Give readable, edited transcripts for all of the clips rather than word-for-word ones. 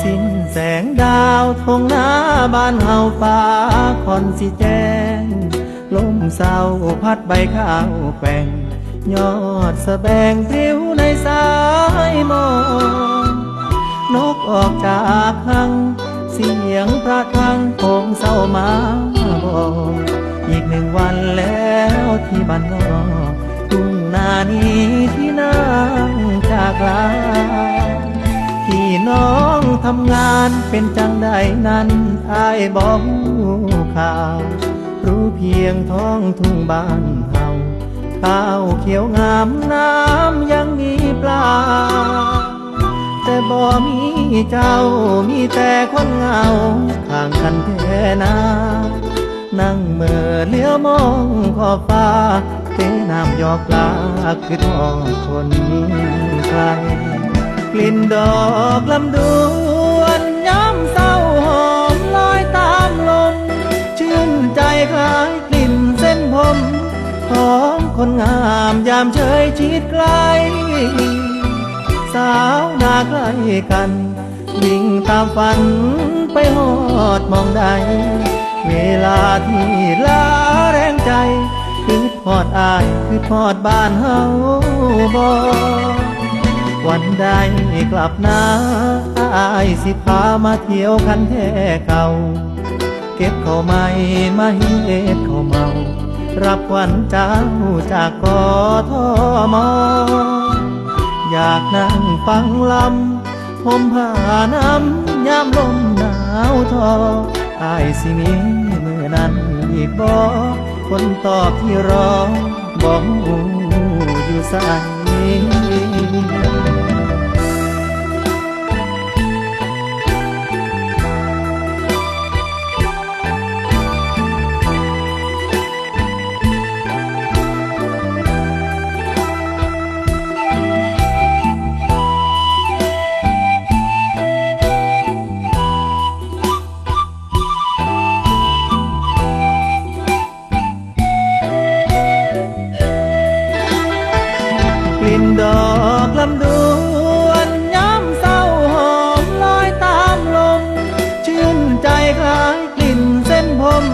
สิ้นแสงดาวทงหน้าบ้านเฮาฟ้าคอนสิแจ้งลมเศร้าพัดใบข้าวแกว่งยอดสะแบงปลิวในสายมองนกออกจากหังเสียงพระคลังคงเศร้ามาบอกอีกหนึ่งวันแล้วที่บ้านนอกทุ่งนานี้ที่นั่งจากลาพี่น้องทำงานเป็นจังใดนั้นอ้ายบอกข่าวรู้เพียงท้องทุ่งบ้านเฮาข้าวเขียวงามน้ำยังมีปลาแต่บ่มีเจ้ามีแต่คนเหงาข้างกันแท่นานั่งเมื่อเลี้ยวมองขอบฟ้าเทน้ำยอกลาคือทอดคนไกลกลิ่นดอกลำดวนย้ำเศร้าหอมลอยตามลมชื่นใจคล้ายกลิ่นเส้นผมของคนงามยามเฉยชิดไกลสาวนาใกล้กันวิ่งตามฝันไปหอดมองใดเวลาที่ลาแรงใจคือทอดอายคือทอดบ้านเฮาบ่วันใดกลับนาอายสิพามาเที่ยวคันแท่เก่าเก็บข้าวใหม่มาเฮ็ดข้าวเมารับขวัญเจ้าจากกทม.อยากนั่งฟังลำห่มผ้าน้ำยามลมหนาวทออายสิมีมือนั้นอีกบ่คนตอบที่รอบอกอยู่ใสกลิ่นดอกลำดวนย้ำเศร้าหอมลอยตามลมชื่นใจคล้ายกลิ่นเส้นผม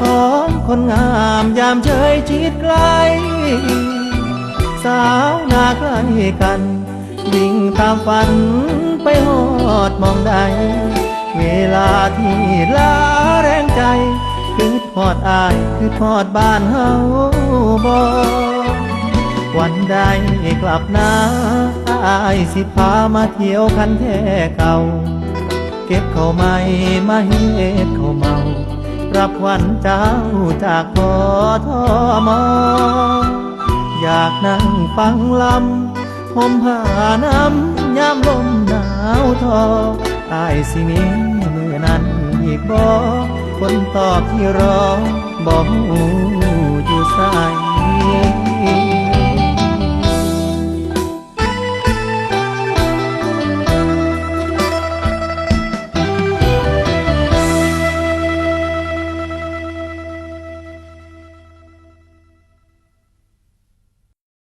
ของคนงามยามเฉยชิดไกลสาวนาใกล้กันวิ่งตามฝันไปหอดมองใดเวลาที่ลาแรงใจคือทอดอายคือทอดบ้านเฮาบ่วันใดกลับนาอายสิพามาเที่ยวคันแท่เก่าเก็บข้าวใหม่มาเฮ็ดข้าวเมารับขวัญเจ้าจากกทม.อยากนั่งฟังลำห่มผ้าน้ำยามลมหนาวทออายสิมีมือนั้นอีกบ่คนตอบที่รอบอกอยู่ใส